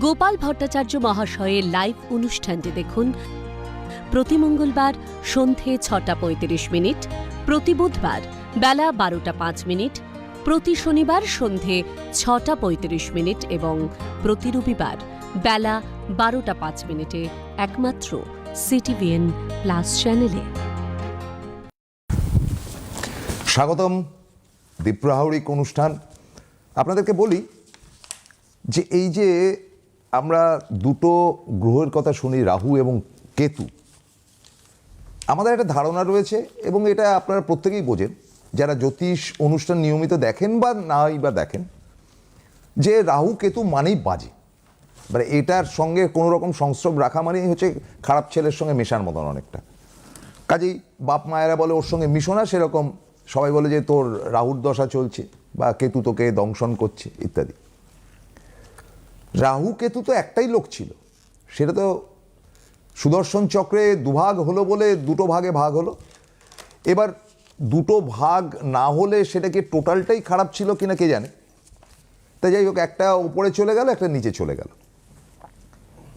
গোপাল ভট্টাচার্য মহাশয়ের লাইভ অনুষ্ঠানটি দেখুন প্রতি মঙ্গলবার সন্ধে 6:35, প্রতি বুধবার বেলা 12:05, প্রতি শনিবার সন্ধে 6:35 এবং প্রতি রবিবার বেলা 12:05 একমাত্র সিটিভিএন প্লাস চ্যানেলে। স্বাগতম দীপ্রাহরিক অনুষ্ঠান। আপনাদেরকে বলি যে এই যে আমরা দুটো গ্রহের কথা শুনি, রাহু এবং কেতু, আমাদের একটা ধারণা রয়েছে এবং এটা আপনারা প্রত্যেকেই বোঝেন যারা জ্যোতিষ অনুষ্ঠান নিয়মিত দেখেন বা নাই বা দেখেন, যে রাহু কেতু মানেই বাজে, মানে এটার সঙ্গে কোনো রকম সংস্রব রাখা মানেই হচ্ছে খারাপ ছেলের সঙ্গে মেশার মতন অনেকটা। কাজেই বাপ মায়েরা বলে ওর সঙ্গে মিশো না, সেরকম সবাই বলে যে তোর রাহুর দশা চলছে বা কেতু তোকে দংশন করছে ইত্যাদি। রাহু কেতু তো একটাই লোক ছিল, সেটা তো সুদর্শন চক্রে দুভাগ হলো বলে দুটো ভাগে ভাগ হলো। এবার দুটো ভাগ না হলে সেটা কি টোটালটাই খারাপ ছিল কিনা কে জানে। তাই যাই হোক, একটা উপরে চলে গেল, একটা নিচে চলে গেল।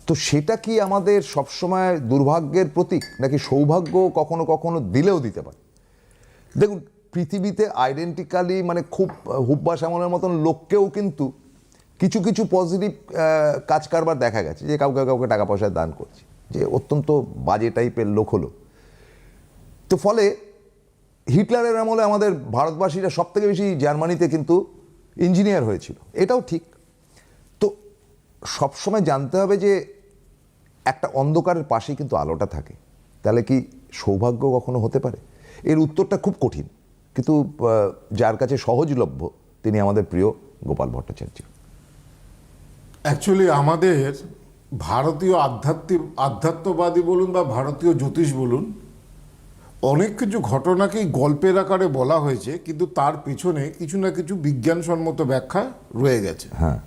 তো সেটা কি আমাদের সবসময় দুর্ভাগ্যের প্রতীক, নাকি সৌভাগ্য কখনো কখনো দিলেও দিতে পারে? দেখুন, পৃথিবীতে আইডেন্টিক্যালি মানে খুব হুব্বা শ্যামলের মতন লোককেও কিন্তু কিছু কিছু পজিটিভ কাজ কারবার দেখা গেছে, যে কাউকে কাউকে টাকা পয়সা দান করছে, যে অত্যন্ত বাজে টাইপের লোক হলো। তো ফলে হিটলারের আমলে আমাদের ভারতবাসীরা সব থেকে বেশি জার্মানিতে কিন্তু ইঞ্জিনিয়ার হয়েছিল, এটাও ঠিক। তো সবসময় জানতে হবে যে একটা অন্ধকারের পাশেই কিন্তু আলোটা থাকে। তাহলে কি সৌভাগ্য কখনো হতে পারে? এর উত্তরটা খুব কঠিন, কিন্তু যার কাছে সহজলভ্য তিনি আমাদের প্রিয় গোপাল ভট্টাচার্য। অ্যাকচুয়ালি আমাদের ভারতীয় আধ্যাত্মবাদী বলুন বা ভারতীয় জ্যোতিষ বলুন, অনেক কিছু ঘটনাকেই গল্পের আকারে বলা হয়েছে, কিন্তু তার পেছনে কিছু না কিছু বিজ্ঞানসম্মত ব্যাখ্যা রয়ে গেছে। হ্যাঁ,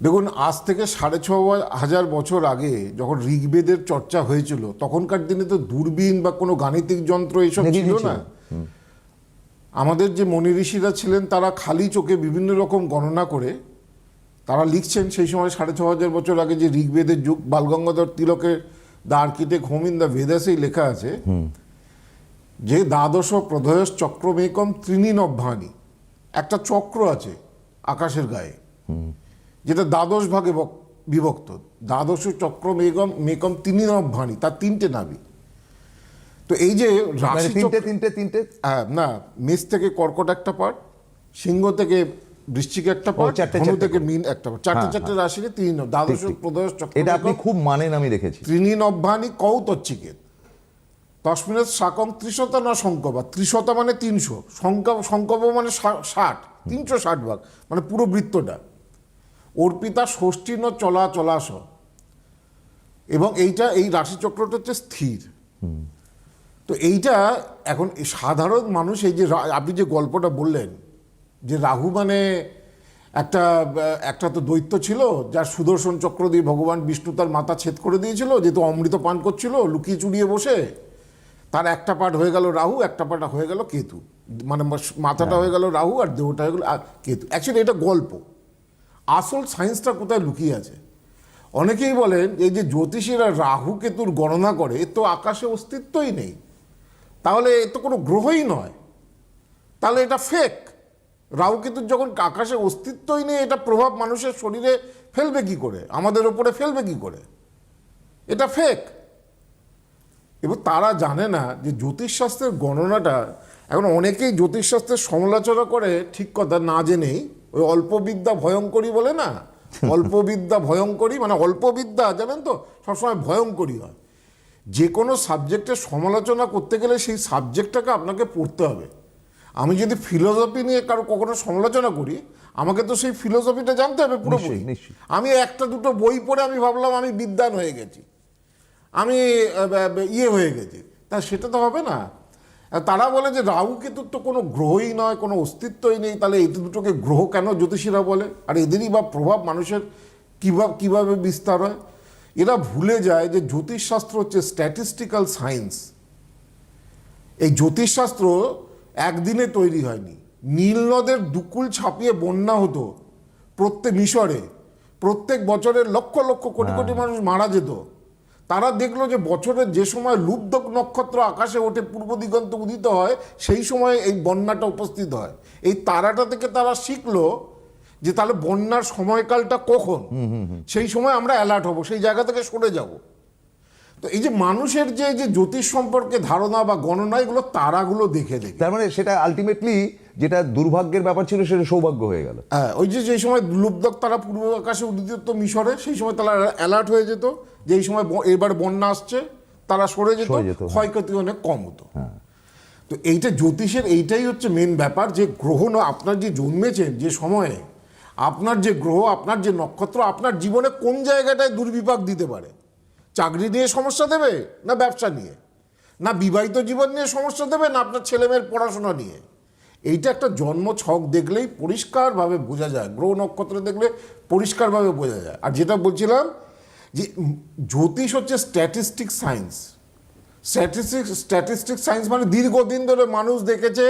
দেখুন, আজ থেকে 6500 বছর আগে যখন ঋগ্বেদের চর্চা হয়েছিল, তখনকার দিনে তো দূরবীন বা কোনো গাণিতিক যন্ত্র এসব ছিল না। আমাদের যে মনি ঋষিরা ছিলেন, তারা খালি চোখে বিভিন্ন রকম গণনা করে তারা লিখছেন। সেই সময় 6500 বছর আগে যে ঋগ্বেদের যুগ, বালগঙ্গাধর তিলকের the architect home in the ভেদাসেই লেখা আছে যে দ্বাদশ প্রধয়স চক্রমেকম ত্রিণীনভ্যানি, একটা চক্র আছে আকাশের গায়ে, যেটা দ্বাদশ ভাগে বিভক্ত। দ্বাদশ চক্রমেকম ত্রিণীনভ্যানি, তার 3টে নাভি। তো এই যে রাশি তিনটে না, মেষ থেকে কর্কট একটা পার্ট, সিংহ থেকে বৃশ্চিক একটা পার্ট, ধনু থেকে মীন একটা পার্ট, চারটে রাশিতে দ্বাদশ প্রদশ চক্র। এটা আপনি খুব মানেন, আমি দেখেছি। ত্রিণীনভ্যানি কৌতচ্চিকেত তস্মিনত শাকং ত্রিশতা না সংকবা। ত্রিশতা মানে 300, সংকব মানে 60, 360 ভাগ, মানে পুরো বৃত্তটা। অর্পিতা ষষ্ঠী ন চলাস। এবং এইটা, এই রাশিচক্রটা হচ্ছে স্থির। তো এইটা এখন সাধারণ মানুষ, এই যে আপনি যে গল্পটা বললেন যে রাহু মানে একটা তো দৈত্য ছিল, যার সুদর্শন চক্র দিয়ে ভগবান বিষ্ণু তার মাথা ছেদ করে দিয়েছিল, যেহেতু অমৃত পান করছিল লুকিয়ে চুরিয়ে বসে। তার একটা পার্ট হয়ে গেল রাহু, একটা পার্ট হয়ে গেল কেতু, মানে মাথাটা হয়ে গেল রাহু আর দেহটা হয়ে গেল কেতু। অ্যাকচুয়ালি এটা গল্প, আসল সায়েন্সটা কোথায় লুকিয়ে আছে? অনেকেই বলেন এই যে জ্যোতিষীরা রাহু কেতুর গণনা করে, তো আকাশে অস্তিত্বই নেই, তাহলে এ তো কোনো গ্রহই নয়, তাহলে এটা ফেক। রাহু কেতুর যখন আকাশে অস্তিত্বই নেই, এটা প্রভাব মানুষের শরীরে ফেলবে কি করে, আমাদের ওপরে ফেলবে কি করে? এটা ফেক। এবং তারা জানে না যে জ্যোতিষশাস্ত্রের গণনাটা, এখন অনেকেই জ্যোতিষশাস্ত্রের সমালোচনা করে ঠিক কথা না জেনেই। ওই অল্পবিদ্যা ভয়ঙ্করী বলে না, অল্পবিদ্যা ভয়ঙ্করী, মানে অল্পবিদ্যা জানেন তো সবসময় ভয়ঙ্করী হয়। যে কোনো সাবজেক্টের সমালোচনা করতে গেলে সেই সাবজেক্টটাকে আপনাকে পড়তে হবে। আমি যদি ফিলোসফি নিয়ে কখনো সমালোচনা করি, আমাকে তো সেই ফিলোসফিটা জানতে হবে পুরোপুরি। আমি একটা দুটো বই পড়ে আমি ভাবলাম আমি বিদ্বান হয়ে গেছি, আমি হয়ে গেছি, তা সেটা তো হবে না। তারা বলে যে রাহু কেতুর তো কোনো গ্রহই নয়, কোনো অস্তিত্বই নেই, তাহলে এই দুটোকে গ্রহ কেন জ্যোতিষীরা বলে? আর এদেরই বা প্রভাব মানুষের কিভাবে বিস্তার হয়? এরা ভুলে যায় যে জ্যোতিষশাস্ত্র হচ্ছে স্ট্যাটিস্টিক্যাল সায়েন্স। এই জ্যোতিষশাস্ত্র একদিনে তৈরি হয়নি। নীল নদের দুকুল ছাপিয়ে বন্যা হতো মিশরে, প্রত্যেক বছরের লক্ষ লক্ষ কোটি কোটি মানুষ মারা যেত, তারা দেখলো যে বছরের যে সময় লুব্ধক নক্ষত্র আকাশে ওঠে, পূর্ব দিগন্তে উদিত হয়, সেই সময় এই বন্যাটা উপস্থিত হয়। এই তারাটা থেকে তারা শিখলো যে তাহলে বন্যার সময়কালটা কখন, সেই সময় আমরা অ্যালার্ট হব, সেই জায়গা থেকে সরে যাব। তো এই যে মানুষের যে যে জ্যোতিষ সম্পর্কে ধারণা বা গণনা, এগুলো তারাগুলো দেখে দেখে, তার মানে সেটা আলটিমেটলি যেটা দুর্ভাগ্যের ব্যাপার ছিল সেটা সৌভাগ্য হয়ে গেল। হ্যাঁ, ওই যে যেই সময় লুব্ধক তারা পূর্ব আকাশে উদিত হতো মিশরে, সেই সময় তারা অ্যালার্ট হয়ে যেত যে এই সময় এবার বন্যা আসছে, তারা সরে যেত, ক্ষয়ক্ষতি অনেক কম হতো। তো এইটা জ্যোতিষের এইটাই হচ্ছে মেন ব্যাপার, যে গ্রহ আপনার যে জন্মেছেন যে সময়ে, আপনার যে গ্রহ, আপনার যে নক্ষত্র, আপনার জীবনে কোন জায়গাটায় দুর্বিপাক দিতে পারে। চাকরি নিয়ে সমস্যা দেবে, না ব্যবসা নিয়ে, না বিবাহিত জীবন নিয়ে সমস্যা দেবে, না আপনার ছেলেমেয়ের পড়াশোনা নিয়ে। এইটা একটা জন্ম ছক দেখলেই পরিষ্কারভাবে বোঝা যায়, গ্রহ নক্ষত্র দেখলে পরিষ্কারভাবে বোঝা যায়। আর যেটা বলছিলাম যে জ্যোতিষ হচ্ছে স্ট্যাটিস্টিক সায়েন্স। স্ট্যাটিস্টিক সায়েন্স মানে দীর্ঘদিন ধরে মানুষ দেখেছে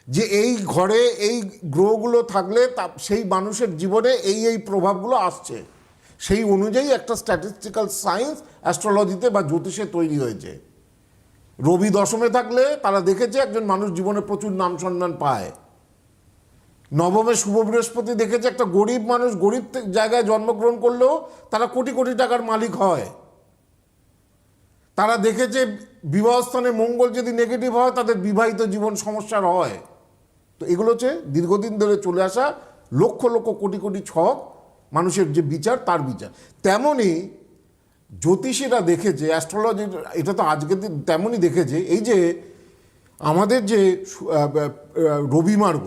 যে এই ঘরে এই গ্রহগুলো থাকলে সেই মানুষের জীবনে এই এই প্রভাবগুলো আসছে, সেই অনুযায়ী একটা স্ট্যাটিস্টিক্যাল সায়েন্স অ্যাস্ট্রোলজিতে বা জ্যোতিষে তৈরি হয়েছে। রবি দশমে থাকলে তারা দেখেছে একজন মানুষ জীবনে প্রচুর নাম সম্মান পায়। নবমে শুভ বৃহস্পতি দেখেছে একটা গরিব মানুষ গরিব জায়গায় জন্মগ্রহণ করলেও তারা কোটি কোটি টাকার মালিক হয়। তারা দেখেছে বিবাহস্থানে মঙ্গল যদি নেগেটিভ হয় তাদের বিবাহিত জীবন সমস্যার হয়। তো এগুলো হচ্ছে দীর্ঘদিন ধরে চলে আসা লক্ষ লক্ষ কোটি কোটি ছক, মানুষের যে বিচার, তার বিচার। তেমনই জ্যোতিষীরা দেখেছে, অ্যাস্ট্রোলজি এটা তো আজকের দিন তেমনই দেখেছে, এই যে আমাদের যে রবিমার্গ,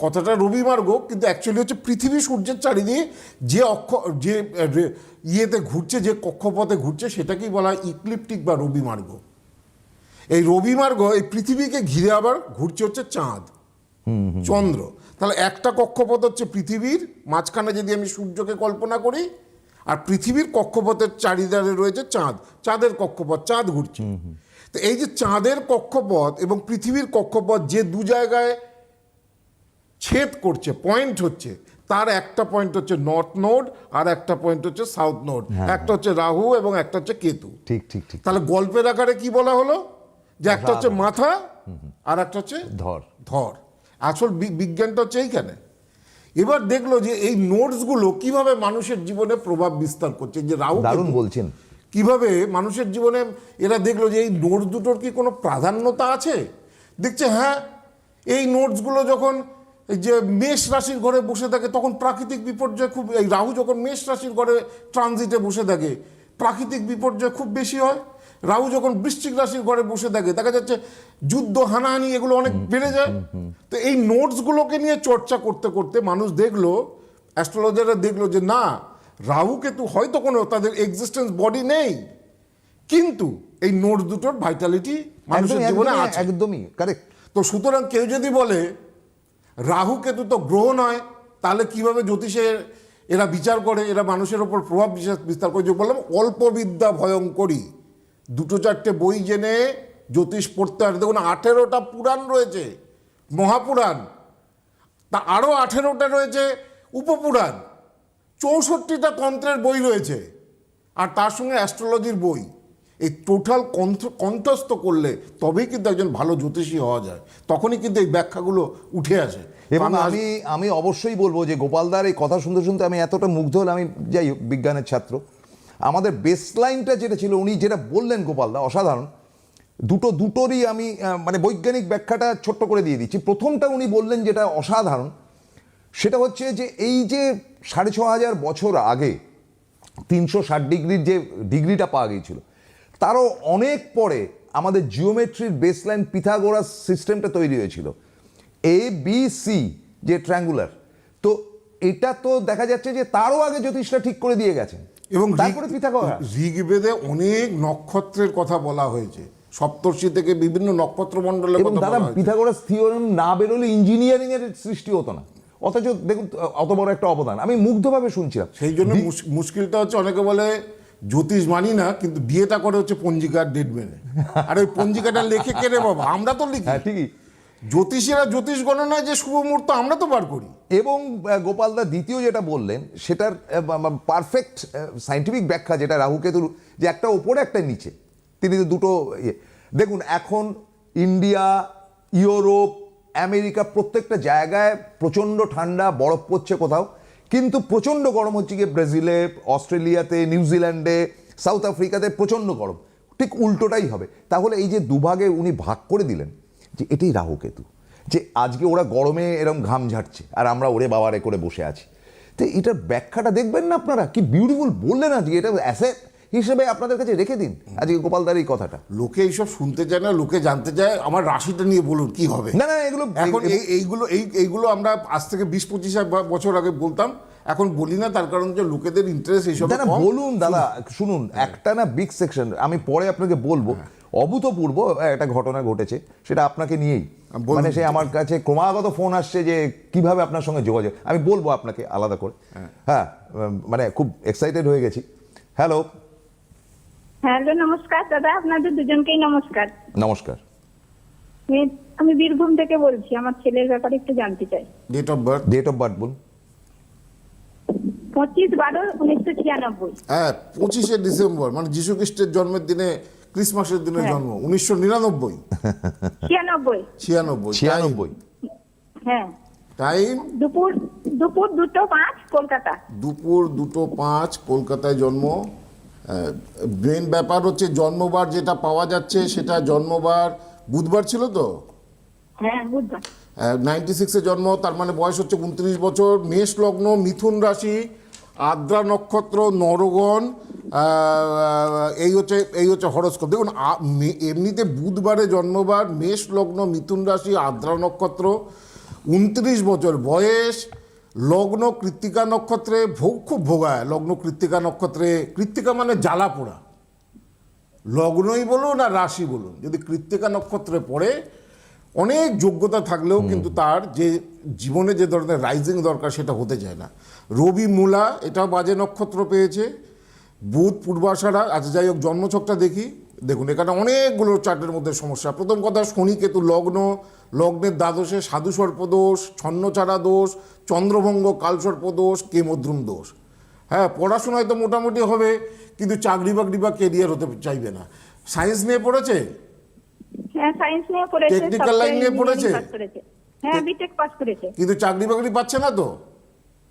কথাটা রবিমার্গ কিন্তু অ্যাকচুয়ালি হচ্ছে পৃথিবী সূর্যের চারিদিকে যে ইয়েতে ঘুরছে, যে কক্ষপথে ঘুরছে, সেটাকেই বলা হয় ইক্লিপ্টিক বা রবিমার্গ। এই রবিমার্গ এই পৃথিবীকে ঘিরে আবার ঘুরছে হচ্ছে চাঁদ, চন্দ্র। তাহলে একটা কক্ষপথ হচ্ছে পৃথিবীর মাঝখানে যদি আমি সূর্যকে কল্পনা করি, আর পৃথিবীর কক্ষপথের চারিধারে রয়েছে চাঁদ, চাঁদের কক্ষপথ, চাঁদ ঘুরছে। তো এই যে চাঁদের কক্ষপথ এবং পৃথিবীর কক্ষপথ যে দু জায়গায় ছেদ করছে, পয়েন্ট হচ্ছে, তার একটা পয়েন্ট হচ্ছে নর্থ নোড আর একটা পয়েন্ট হচ্ছে সাউথ নোড। একটা হচ্ছে রাহু এবং একটা হচ্ছে কেতু। ঠিক ঠিক ঠিক। তাহলে গল্পের আকারে কি বলা হলো যে একটা হচ্ছে মাথা আর একটা হচ্ছে ধর। আসল বিজ্ঞানটা হচ্ছে এইখানে। এবার দেখলো যে এই নোটসগুলো কিভাবে মানুষের জীবনে প্রভাব বিস্তার করছে, যে রাহু দারুণ বলছেন, কিভাবে মানুষের জীবনে এরা দেখলো যে এই নোটস দুটোর কি কোনো প্রাধান্যতা আছে। দেখছে হ্যাঁ, এই নোটসগুলো যখন যে মেষ রাশির ঘরে বসে থাকে তখন প্রাকৃতিক বিপর্যয় খুব, এই রাহু যখন মেষ রাশির ঘরে ট্রানজিটে বসে থাকে প্রাকৃতিক বিপর্যয় খুব বেশি হয়। রাহু যখন বৃশ্চিক রাশির ঘরে বসে থাকে দেখা যাচ্ছে যুদ্ধ, হানাহানি এগুলো অনেক বেড়ে যায়। তো এই নোটসগুলোকে নিয়ে চর্চা করতে করতে মানুষ দেখলো, অ্যাস্ট্রোলজাররা দেখলো যে না, রাহু কেতু হয়তো কোনো তাদের এক্সিস্টেন্স বডি নেই, কিন্তু এই নোটস দুটোর ভাইটালিটি মানুষের জীবনে আছে। একদমই কারেক্ট। তো সুতরাং কেউ যদি বলে রাহু কেতু তো গ্রহ নয়, তাহলে কিভাবে জ্যোতিষের এরা বিচার করে, এরা মানুষের ওপর প্রভাব বিস্তার করে। যে বললাম অল্প বিদ্যা ভয়ঙ্করী, দুটো চারটে বই জেনে জ্যোতিষ পড়তে হয়। দেখুন 18টা পুরাণ রয়েছে, মহাপুরাণ, তা আরও 18টা রয়েছে উপপুরাণ, 64টা তন্ত্রের বই রয়েছে, আর তার সঙ্গে অ্যাস্ট্রোলজির বই। এই টোটাল কণ্ঠস্থ করলে তবেই কিন্তু একজন ভালো জ্যোতিষী হওয়া যায়, তখনই কিন্তু এই ব্যাখ্যাগুলো উঠে আসে। এবং আমি অবশ্যই বলবো যে গোপালদার এই কথা শুনতে শুনতে আমি এতটা মুগ্ধ হলাম। আমি যাই হোক বিজ্ঞানের ছাত্র, আমাদের বেসলাইনটা যেটা ছিল উনি যেটা বললেন গোপালদা অসাধারণ। দুটোরই আমি মানে বৈজ্ঞানিক ব্যাখ্যাটা ছোট্ট করে দিয়ে দিচ্ছি। প্রথমটা উনি বললেন যেটা অসাধারণ, সেটা হচ্ছে যে এই যে 6500 বছর আগে 360 ডিগ্রির যে ডিগ্রিটা পাওয়া গিয়েছিল, তারও অনেক পরে আমাদের জিওমেট্রির বেসলাইন পিথাগোরাস সিস্টেমটা তৈরি হয়েছিল, ABC যে ট্রায়াঙ্গুলার। তো এটা তো দেখা যাচ্ছে যে তারও আগে জ্যোতিষটা ঠিক করে দিয়ে গেছেন। এবং তারপরে পিথাগোরাস, ঋগ্বেদে অনেক নক্ষত্রের কথা বলা হয়েছে, সপ্তর্ষি থেকে বিভিন্ন নক্ষত্র মণ্ডলের কথা বলা হয়েছে। পিথাগোরাস থিওরেম না বেরোলে ইঞ্জিনিয়ারিং এর সৃষ্টি হতো না, অথচ দেখুন অত বড় একটা অবদান। আমি মুগ্ধভাবে শুনছিলাম। সেই জন্য মুশকিলটা হচ্ছে, অনেকে বলে জ্যোতিষ মানি না, কিন্তু বিয়েটা করে হচ্ছে পঞ্জিকার ডেট মেনে। আর ওই পঞ্জিকাটা লেখে কে রে বাবা? আমরা তো লিখি। হ্যাঁ ঠিকই। জ্যোতিষীরা জ্যোতিষ গণনায় যে শুভ মুহূর্ত আমরা তো বার করি। এবং গোপালদা দ্বিতীয় যেটা বললেন সেটার পারফেক্ট সাইন্টিফিক ব্যাখ্যা, যেটা রাহু কেতুর, যে একটা ওপরে একটা নিচে, তিনি তো দুটো দেখুন এখন ইন্ডিয়া, ইউরোপ, আমেরিকা প্রত্যেকটা জায়গায় প্রচণ্ড ঠান্ডা, বরফ পড়ছে কোথাও, কিন্তু প্রচণ্ড গরম হচ্ছে গিয়ে ব্রাজিলে, অস্ট্রেলিয়াতে, নিউজিল্যান্ডে, সাউথ আফ্রিকাতে প্রচণ্ড গরম। ঠিক উল্টোটাই হবে। তাহলে এই যে দুভাগে উনি ভাগ করে দিলেন, যে এটাই রাহু কেতু, যে আজকে ওরা গরমে এরকম ঘাম ঝাড়ছে আর আমরা ওরে বাবারে করে বসে আছি। তো এটার ব্যাখ্যাটা দেখবেন না আপনারা, কি বিউটিফুল বললেন আজকে, এটা অ্যাসেট হিসেবে আপনাদের কাছে রেখে দিন আজকে গোপালদার এই কথাটা। লোকে এইসব শুনতে চায় না, লোকে জানতে চায় আমার রাশিটা নিয়ে বলুন কি হবে। না না, এগুলো এখন এইগুলো আমরা আজ থেকে 20-25 বছর আগে বলতাম, এখন বলি না, তার কারণ যে লোকেদের ইন্টারেস্ট এইসব। না বলুন দাদা, শুনুন, একটা না বিগ সেকশন, আমি পরে আপনাকে বলবো, অভূতপূর্ব একটা ঘটনা ঘটেছে, সেটা আপনাকে নিয়েই, মানে সে আমার কাছে ক্রমাগত ফোন আসছে যে কিভাবে আপনার সঙ্গে যোগাযোগ, আমি বলবো আপনাকে আলাদা করে। হ্যাঁ, মানে খুব এক্সাইটেড হয়ে গেছি। হ্যালো। হ্যালো, নমস্কার দাদা, আপনাদের দুজনকেই নমস্কার। নমস্কার। আমি বীরভূম থেকে বলছি, আমার ছেলের ব্যাপারে একটু জানতে চাই। Date of birth? Date of birth বলুন। 25/12/1996। হ্যাঁ, 25শে ডিসেম্বর, মানে যীশু খ্রিস্টের জন্মের দিনে, ক্রিসমাসের দিনে জন্ম, 1999। 96। হ্যাঁ। টাইম? দুপুর 2:05 কলকাতা। দুপুর 2:05 কলকাতায় জন্ম। মেন ব্যাপার হচ্ছে জন্মবার যেটা পাওয়া যাচ্ছে, সেটা জন্মবার বুধবার ছিল তো? হ্যাঁ, বুধবার। 96-এ জন্ম, তার মানে বয়স হচ্ছে 29 বছর। মেষ লগ্ন, মিথুন রাশি, আদ্রা নক্ষত্র, নরগণ, এই হচ্ছে হরস্কোপ। দেখুন, এমনিতে বুধবারে জন্মবার, মেষ লগ্ন, মিথুন রাশি, আদ্রা নক্ষত্র, 29 বছর বয়স, লগ্ন কৃত্তিকা নক্ষত্রে, খুব ভোগায় লগ্ন কৃত্তিকা নক্ষত্রে। কৃত্তিকা মানে জ্বালা পোড়া, লগ্নই বলুন আর রাশি বলুন, যদি কৃত্তিকা নক্ষত্রে পড়ে, অনেক যোগ্যতা থাকলেও কিন্তু তার যে জীবনে যে ধরনের রাইজিং দরকার সেটা হতে চায় না। রবি মূলা, এটাও বাজে নক্ষত্র পেয়েছে। বুধ পূর্বাষাঢ়া। আচ্ছা, যাই হোক, জন্মছকটা দেখি। দেখুন, এখানে অনেকগুলো চার্টের মধ্যে সমস্যা। প্রথম কথা, শনি কেতু লগ্ন, লগ্নের দ্বাদশে সাধু সর্পদোষ, ছন্নছাড়া দোষ, চন্দ্রভঙ্গ কালসর্প দোষ, কেমদ্রুম দোষ। হ্যাঁ, পড়াশোনায় তো মোটামুটি হবে, কিন্তু চাকরি বাকরি বা কেরিয়ার হতে চাইবে না। সায়েন্স নিয়ে পড়েছে? হ্যাঁ, সায়েন্স নিয়ে পড়েছে। টেকনিক্যাল লাইন নিয়ে পড়েছে? হ্যাঁ, বিটেক পাস করেছে। কিন্তু চাকরি বাকরি পাচ্ছে না তো?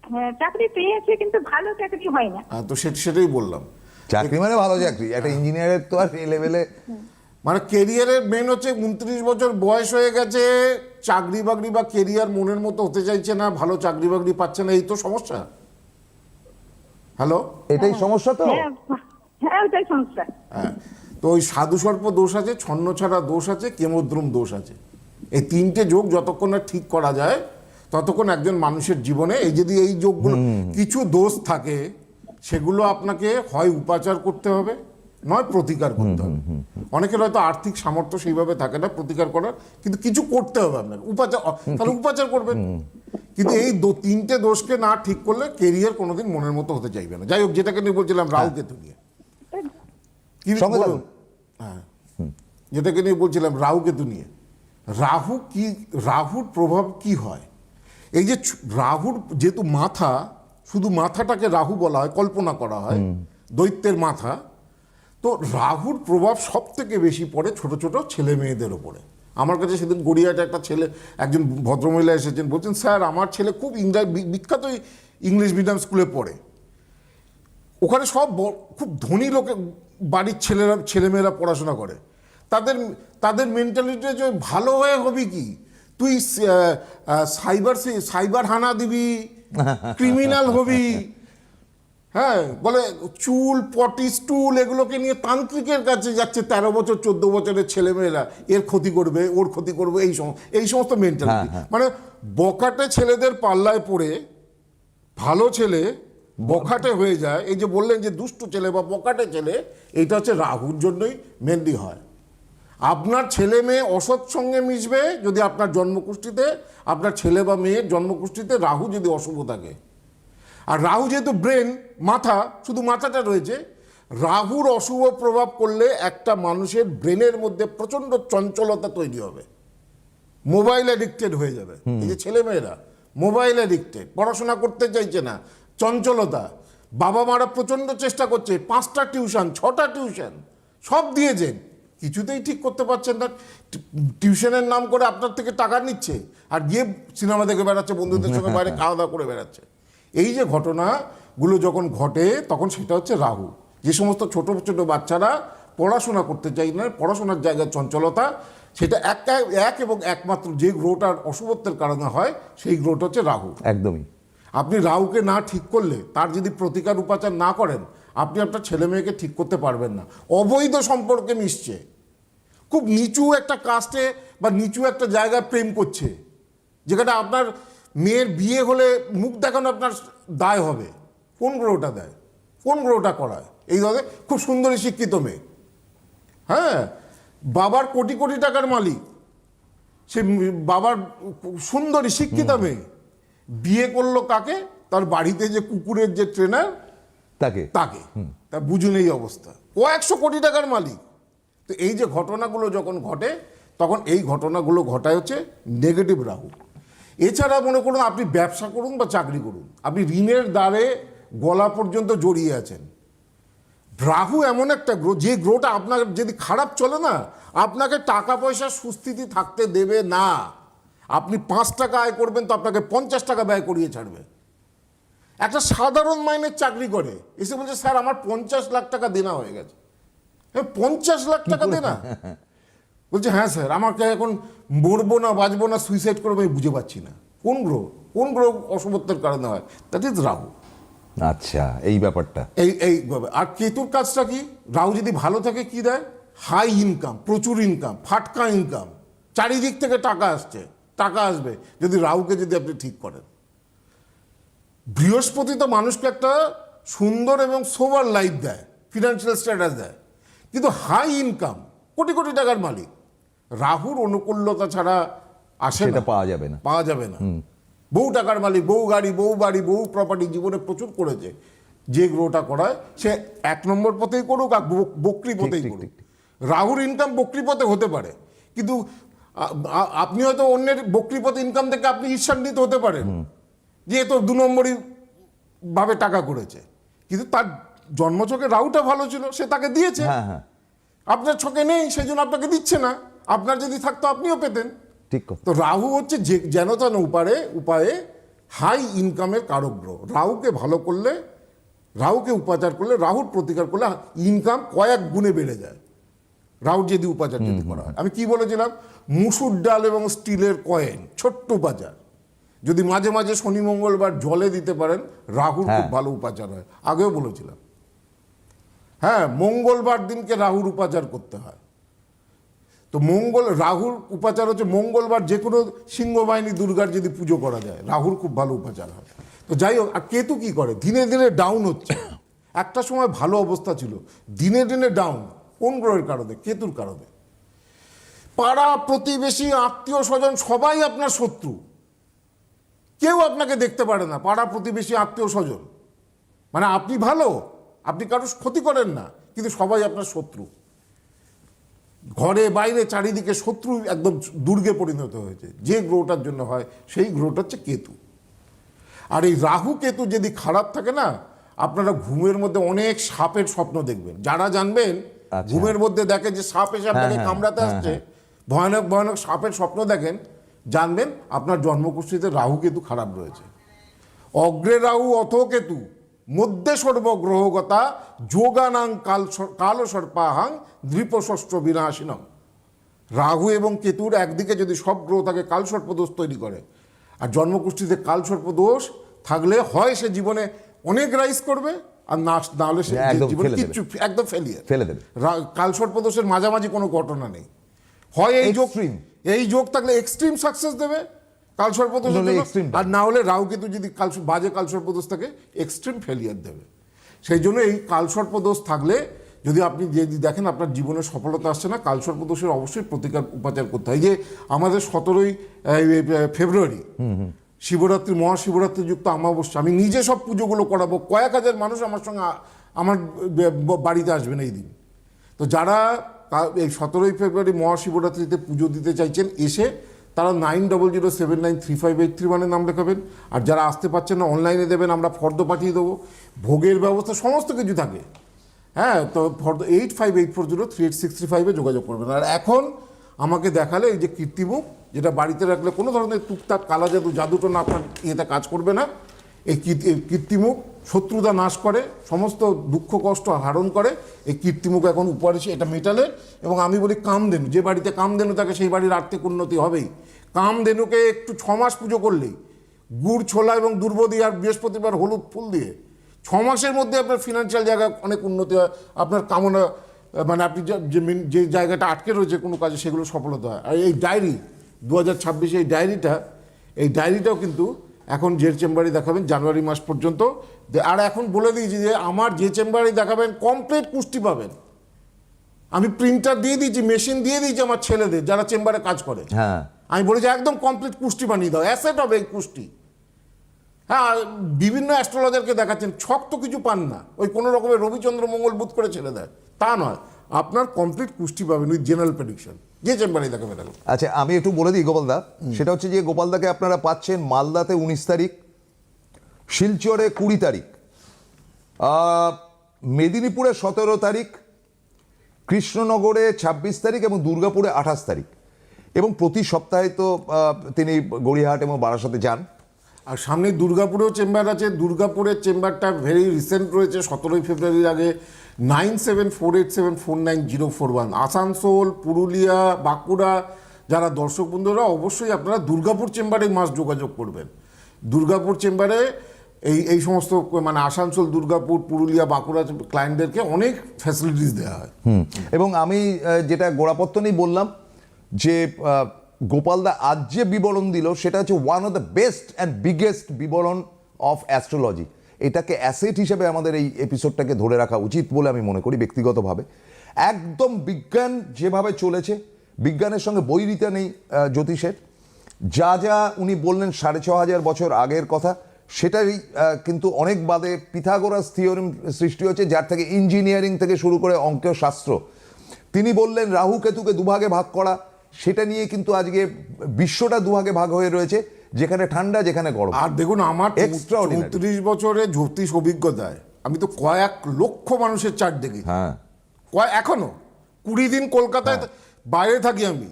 হ্যাঁ, চাকরি পেয়েছে, কিন্তু ভালো চাকরি হয় না। তো সেটাই বললাম, চাকরি মানে ভালো চাকরি, একটা ইঞ্জিনিয়ারের তো আর এই লেভেলে, মানে কেরিয়ারের মেন হচ্ছে 29 বছর বয়স হয়ে গেছে, চাকরি বাকরি বা কেরিয়ার মনের মতো হতে চাইছে না, ভালো চাকরি বাকরি পাচ্ছে না, এই তো সমস্যা। হ্যালো, এটাই সমস্যা তো? হ্যাঁ, ওটাই সমস্যা। হ্যাঁ, তো ওই সাধু সর্প দোষ আছে, ছন্নছাড়া দোষ আছে, কেমদ্রুম দোষ আছে। এই তিনটে যোগ যতক্ষণ না ঠিক করা যায় ততক্ষণ একজন মানুষের জীবনে, এই যদি এই যোগগুলো, কিছু দোষ থাকে, সেগুলো আপনাকে হয় উপাচার করতে হবে, নয় প্রতিকার করতে হবে। অনেকের হয়তো আর্থিক সামর্থ্য সেইভাবে থাকে না প্রতিকার করার, কিন্তু কিছু করতে হবে আপনাকে, উপাচার, তাহলে উপাচার করবেন। কিন্তু এই তিনটে দোষকে না ঠিক করলে কেরিয়ার কোনোদিন মনের মতো হতে চাইবে না। যাই হোক, যেটাকে নিয়ে বলছিলাম রাহু কেতু নিয়ে, কি বলুন? হ্যাঁ, যেটাকে নিয়ে বলছিলাম রাহু কেতু নিয়ে। রাহুর প্রভাব কি হয়? এই যে রাহুর যেহেতু মাথা, শুধু মাথাটাকে রাহু বলা হয়, কল্পনা করা হয় দৈত্যের মাথা, তো রাহুর প্রভাব সব থেকে বেশি পড়ে ছোট ছোট ছেলে মেয়েদের ওপরে। আমার কাছে সেদিন গড়িয়াতে একটা ছেলে, একজন ভদ্রমহিলা এসেছেন, বলছেন, স্যার আমার ছেলে খুব বিখ্যাত ইংলিশ মিডিয়াম স্কুলে পড়ে, ওখানে সব খুব ধনী লোকে বাড়ির ছেলেমেয়েরা পড়াশোনা করে, তাদের মেন্টালিটি যে ভালো হয়ে হবি কি, তুই সাইবার হানা দিবি, ক্রিমিনাল হবি। হ্যাঁ, বলে চুল, পটি, স্টুল, এগুলোকে নিয়ে তান্ত্রিকের কাছে যাচ্ছে 13 বছর 14 বছরের ছেলেমেয়েরা, এর ক্ষতি করবে, ওর ক্ষতি করবে, এই সমস্ত মেন্টালিটি। মানে বকাটে ছেলেদের পাল্লায় পড়ে ভালো ছেলে বকাটে হয়ে যায়। এই যে বললেন যে দুষ্টু ছেলে বা বকাটে ছেলে, এইটা হচ্ছে রাহুর জন্যই মেনলি হয়। আপনার ছেলে মেয়ে অসৎ সঙ্গে মিশবে যদি আপনার জন্মকুষ্ঠিতে, আপনার ছেলে বা মেয়ের জন্মকুষ্ঠিতে রাহু যদি অশুভ থাকে। আর রাহু যেহেতু ব্রেন, মাথা, শুধু মাথাটা রয়েছে, রাহুর অশুভ প্রভাব করলে একটা মানুষের ব্রেনের মধ্যে প্রচণ্ড চঞ্চলতা তৈরি হবে। মোবাইল অ্যাডিক্টেড হয়ে যাবে। এই যে ছেলেমেয়েরা মোবাইল অ্যাডিক্টেড, পড়াশোনা করতে চাইছে না, চঞ্চলতা, বাবা মারা প্রচণ্ড চেষ্টা করছে, 5টা টিউশন 6টা টিউশন সব দিয়েছেন, কিছুতেই ঠিক করতে পারছেন না। টিউশনের নাম করে আপনার থেকে টাকা নিচ্ছে আর গিয়ে সিনেমা দেখে বেড়াচ্ছে, বন্ধুদের সঙ্গে বাইরে খাওয়া দাওয়া করে বেড়াচ্ছে। এই যে ঘটনাগুলো যখন ঘটে তখন সেটা হচ্ছে রাহু। যে সমস্ত ছোট ছোট বাচ্চারা পড়াশোনা করতে চাই না, পড়াশোনার জায়গায় চঞ্চলতা, সেটা এক এবং একমাত্র যে গ্রহটার অশুভত্বের কারণে হয় সেই গ্রহটা হচ্ছে রাহু। একদমই। আপনি রাহুকে না ঠিক করলে, তার যদি প্রতিকার উপাচার না করেন, আপনি আপনার ছেলে মেয়েকে ঠিক করতে পারবেন না। অবৈধ সম্পর্কে মিশছে, খুব নিচু একটা কাস্টে বা নিচু একটা জায়গায় প্রেম করছে, যেখানে আপনার মেয়ের বিয়ে হলে মুখ দেখানো আপনার দায় হবে। কোন গ্রহটা দেয়, কোন গ্রহটা করায়? এই ধরনের খুব সুন্দরী শিক্ষিত মেয়ে, হ্যাঁ, বাবার কোটি কোটি টাকার মালিক, সে বাবার সুন্দরী শিক্ষিতা মেয়ে বিয়ে করলো কাকে? তার বাড়িতে যে কুকুরের যে ট্রেনার তাকে। তা বুঝুন এই অবস্থা, ও 100 কোটি টাকার মালিক। তো এই যে ঘটনাগুলো যখন ঘটে তখন এই ঘটনাগুলো ঘটায় হচ্ছে নেগেটিভ রাহু। এছাড়া মনে করুন আপনি ব্যবসা করুন বা চাকরি করুন, আপনি ঋণের দ্বারে গলা পর্যন্ত জড়িয়ে আছেন, রাহু এমন একটা গ্রহ, যে গ্রহটা আপনার যদি খারাপ চলে না, আপনাকে টাকা পয়সা সুস্থিতি থাকতে দেবে না। আপনি 5 টাকা আয় করবেন তো আপনাকে 50 টাকা ব্যয় করিয়ে ছাড়বে। একটা সাধারণ মাইনের চাকরি করে এসে বলছে, স্যার আমার 50 লাখ টাকা দেনা হয়ে গেছে। 50 লাখ টাকা দেনা? বলছে হ্যাঁ স্যার, আমাকে এখন মরবো না বাঁচবো না সুইসাইড করবো, আমি বুঝে পাচ্ছি না। কোন গ্রহ অশুভত্বের কারণে হয়? That is Rahu. আচ্ছা, এই ব্যাপারটা। এইভাবে। আর কেতুর কাজটা কি? রাহু যদি ভালো থাকে কি দেয়? হাই ইনকাম, প্রচুর ইনকাম, ফাটকা ইনকাম, চারিদিক থেকে টাকা আসবে যদি রাহুকে যদি আপনি ঠিক করেন। বৃহস্পতি তো মানুষকে একটা সুন্দর এবং সোবার লাইফ দেয়, ফিনান্সিয়াল স্ট্যাটাস দেয়, কিন্তু হাই ইনকাম, কোটি কোটি টাকার মালিক, রাহুর অনুকূলতা ছাড়া আসে না, পাওয়া যাবে না। বহু টাকার মালিক, বহু গাড়ি, বহু বাড়ি, বহু প্রপার্টি জীবনে প্রচুর করেছে, যে গ্রহটা করায় সে 1 নম্বর পথেই করুক আর বক্রি পথেই করুক। রাহুর ইনকাম বক্রি পথে হতে পারে, কিন্তু আপনি হয়তো অন্যের বক্রি পথে ইনকাম থেকে আপনি ঈর্ষান্বিত হতে পারেন যে এ তো 2 নম্বরই ভাবে টাকা করেছে, কিন্তু তার জন্মছকে রাহুটা ভালো ছিল, সে তাকে দিয়েছে। আপনার ছকে নেই, সেই জন্য আপনাকে দিচ্ছে না। আপনার যদি থাকতো আপনিও পেতেন। ঠিক। তো রাহু হচ্ছে যে যেন তেন উপায়ে হাই ইনকামের কারক গ্রহ। রাহুকে ভালো করলে, রাহুকে উপাচার করলে, রাহুর প্রতিকার করলে ইনকাম কয়েক গুণে বেড়ে যায়। রাহুর যদি উপাচার যদি করা হয়, আমি কি বলেছিলাম, মুসুর ডাল এবং স্টিলের কয়েন, ছোট্ট উপাচার যদি মাঝে মাঝে শনি মঙ্গলবার জলে দিতে পারেন, রাহুর খুব ভালো উপাচার হয়। আগেও বলেছিলাম, হ্যাঁ, মঙ্গলবার দিনকে রাহুর উপাচার করতে হয়। তো রাহুর উপাচার হচ্ছে মঙ্গলবার, যে কোনো সিংহবাহিনী দুর্গার যদি পুজো করা যায়, রাহুর খুব ভালো উপাচার হয়। তো যাই হোক, আর কেতু কি করে? দিনে দিনে ডাউন হচ্ছে। একটা সময় ভালো অবস্থা ছিল, দিনে দিনে ডাউন। কোন গ্রহের কারণে? কেতুর কারণে। পাড়া প্রতিবেশী আত্মীয় স্বজন সবাই আপনার শত্রু, কেউ আপনাকে দেখতে পারে না। পাড়া প্রতিবেশী আত্মীয় স্বজন মানে আপনি ভালো, আপনি কারোর ক্ষতি করেন না, কিন্তু সবাই আপনার শত্রু। ঘরে বাইরে চারিদিকে শত্রু, একদম দুর্গে পরিণত হয়েছে। যে গ্রহটার জন্য হয় সেই গ্রহটা হচ্ছে কেতু। আর এই রাহু কেতু যদি খারাপ থাকে না, আপনারা ঘুমের মধ্যে অনেক সাপের স্বপ্ন দেখবেন। যারা জানবেন ঘুমের মধ্যে দেখে যে সাপ এসে আপনাকে কামড়াতে আসছে, ভয়ানক ভয়ানক সাপের স্বপ্ন দেখেন, জানবেন আপনার জন্মকুষ্ঠিতে রাহু কেতু খারাপ রয়েছে। অগ্রে রাহু অথ কেতু মধ্যে সর্বগ্রহগতা যোগানাং কাল সর্পাহাং দৃপষষ্ঠ বিনাশিনম। রাহু এবং কেতুর একদিকে যদি সব গ্রহ থাকে, কালসর্পদোষ তৈরি করে। আর জন্মকুষ্ঠিতে কালসর্পদোষ থাকলে হয় সে জীবনে অনেক রাইজ করবে, আর না হলে সে জীবনে কিচ্ছু একদম ফেলে দেবে। কালসর্পদোষের মাঝামাঝি কোনো ঘটনা নেই। হয় এই যোগ থাকলে এক্সট্রিম সাকসেস দেবে কালসর্পদোষ, আর না হলে রাহু কেতু যদি বাজে কালসর্পদোষ থাকে, এক্সট্রিম ফেলিয়ার দেবে। সেই জন্য এই কালসর্পদোষ থাকলে যদি আপনি যদি দেখেন আপনার জীবনে সফলতা আসছে না, কালসর্পদোষের অবশ্যই প্রতিকার উপাচার করতে হয়। যে আমাদের 17ই ফেব্রুয়ারি শিবরাত্রি, মহাশিবরাত্রি যুক্ত অমাবস্যা, আমি নিজে সব পুজোগুলো করাবো। কয়েক হাজার মানুষ আমার সঙ্গে আমার বাড়িতে আসবেন এই দিন। তো যারা এই 17ই ফেব্রুয়ারি মহাশিবরাত্রিতে পুজো দিতে চাইছেন, এসে তারা 9007935831 নাম লেখাবেন। আর যারা আসতে পারছেন না অনলাইনে দেবেন, আমরা ফর্দ পাঠিয়ে দেবো, ভোগের ব্যবস্থা সমস্ত কিছু থাকে। হ্যাঁ, তো ফর্দ 8584038635 যোগাযোগ করবেন। আর এখন আমাকে দেখালে এই যে কীর্তিমুখ, যেটা বাড়িতে রাখলে কোনো ধরনের টুকটাক কালা জাদুটো না আপনার ইয়েতে কাজ করবে না। এই কীর্তিমুখ শত্রুতা নাশ করে, সমস্ত দুঃখ কষ্ট হারণ করে। এই কীর্তিমুখ এখন উপরে এটা মেটালের, এবং আমি বলি কামধেনু, যে বাড়িতে কামধেনু থাকে সেই বাড়ির আর্থিক উন্নতি হবেই। কামধেনুকে একটু 6 মাস পুজো করলেই, গুড় ছোলা এবং দুর্বদী আর বৃহস্পতিবার হলুদ ফুল দিয়ে 6 মাসের মধ্যে আপনার ফিনান্সিয়াল জায়গা অনেক উন্নতি হয়। আপনার কামনা মানে আপনি যে জায়গাটা আটকে রয়েছে কোনো কাজে, সেগুলো সফলতা হয়। আর এই ডায়েরি 2026 এই ডায়েরিটাও কিন্তু এখন যে চেম্বারে দেখাবেন জানুয়ারি মাস পর্যন্ত। আর এখন বলে দিয়েছি যে আমার যে চেম্বারে দেখাবেন কমপ্লিট কুষ্টি পাবেন। আমি প্রিন্টার দিয়ে দিয়েছি, মেশিন দিয়ে দিয়েছি আমার ছেলেদের যারা চেম্বারে কাজ করে। হ্যাঁ, আমি বলেছি একদম কমপ্লিট কুষ্টি বানিয়ে দাও, অ্যাসেট হবে এই কুষ্টি। হ্যাঁ, বিভিন্ন অ্যাস্ট্রোলজারকে দেখাচ্ছেন, ছক তো কিছু পান না, ওই কোনো রকমের রবিচন্দ্র মঙ্গল বুধ করে ছেড়ে দেয়, তা নয়। আপনার কমপ্লিট কুষ্টি পাবেন উইথ জেনারেল প্রেডিকশন, যে চেম্বারে দেখাবেন এখন। আচ্ছা আমি একটু বলে দিই গোপালদা, সেটা হচ্ছে যে গোপালদাকে আপনারা পাচ্ছেন মালদাতে 19 তারিখ, শিলচরে 20 তারিখ, মেদিনীপুরে 17 তারিখ, কৃষ্ণনগরে 26 তারিখ এবং দুর্গাপুরে 28 তারিখ। এবং প্রতি সপ্তাহে তো তিনি গড়িয়াহাট এবং বারাসাতে যান। আর সামনে দুর্গাপুরেও চেম্বার আছে। দুর্গাপুরের চেম্বারটা ভেরি রিসেন্ট রয়েছে, 17 ফেব্রুয়ারির আগে। 9748749041। আসানসোল, পুরুলিয়া, বাঁকুড়া যারা দর্শক বন্ধুরা, অবশ্যই আপনারা দুর্গাপুর চেম্বারে মাস যোগাযোগ করবেন। দুর্গাপুর চেম্বারে এই সমস্ত মানে আসানসোল, দুর্গাপুর, পুরুলিয়া, বাঁকুড়া ক্লায়েন্টদেরকে অনেক ফ্যাসিলিটিস দেওয়া হয়। এবং আমি যেটা গোড়াপত্তনেই বললাম যে গোপালদা আজ যে বিবরণ দিল সেটা হচ্ছে one of the best and biggest বিবরণ অফ অ্যাস্ট্রোলজি। এটাকে অ্যাসেট হিসেবে আমাদের এই এপিসোডটাকে ধরে রাখা উচিত বলে আমি মনে করি ব্যক্তিগতভাবে। একদম বিজ্ঞান যেভাবে চলেছে, বিজ্ঞানের সঙ্গে বৈরিতা নেই জ্যোতিষের। যা যা উনি বললেন 6500 বছর আগের কথা, সেটাই কিন্তু অনেক বাদে পিথাগোরাস থিওরেম সৃষ্টি হচ্ছে, যার থেকে ইঞ্জিনিয়ারিং থেকে শুরু করে অঙ্কীয় শাস্ত্র। তিনি বললেন রাহু কেতুকে দুভাগে ভাগ করা, সেটা নিয়ে কিন্তু আজকে বিশ্বটা দুভাগে ভাগ হয়ে রয়েছে, যেখানে ঠান্ডা যেখানে গরম। আর দেখুন আমার Extraordinary। 34 বছরের জ্যোতিষ অভিজ্ঞতায় আমি তো কয়েক লক্ষ মানুষের চার্ট দেখি। হ্যাঁ, এখনো 20 দিন কলকাতায় বাইরে থাকি আমি,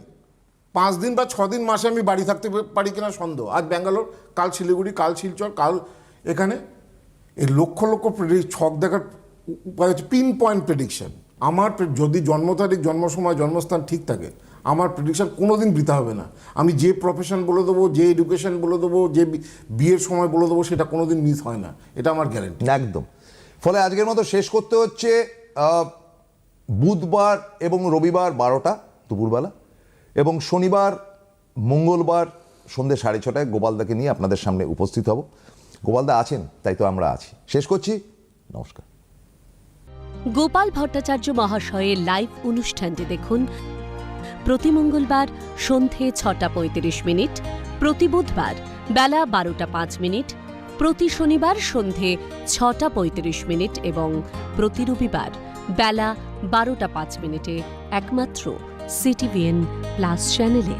5 দিন বা 6 দিন মাসে আমি বাড়ি থাকতে পারি কিনা সন্দেহ। আজ ব্যাঙ্গালোর, কাল শিলিগুড়ি, কাল শিলচর, কাল এখানে। এই লক্ষ লক্ষ ছক দেখার উপায় হচ্ছে পিন পয়েন্ট প্রেডিকশন। আমার যদি জন্ম তারিখ, জন্ম সময়, জন্মস্থান ঠিক থাকে, আমার প্রেডিকশন কোনোদিন বৃথা হবে না। আমি যে প্রফেশন বলে দেবো, যে এডুকেশন বলে দেবো, যে বিয়ের সময় বলে দেবো, সেটা কোনোদিন মিস হয় না, এটা আমার গ্যারেন্টি। একদম। ফলে আজকের মতো শেষ করতে হচ্ছে বুধবার এবং রবিবার 12টা দুপুরবেলা, এবং শনিবার মঙ্গলবার সন্ধ্যে 6:30টায় গোপালদাকে নিয়ে আপনাদের সামনে উপস্থিত হব। গোপালদা আছেন, তাই তো আমরা আছি। শেষ করছি, নমস্কার। গোপাল ভট্টাচার্য মহাশয়ের লাইভ অনুষ্ঠানটি দেখুন প্রতি মঙ্গলবার সন্ধে 6:35, প্রতি বুধবার বেলা 12:05, প্রতি শনিবার সন্ধে 6:35 এবং প্রতি রবিবার বেলা 12:05 একমাত্র CTVN+ চ্যানেলে।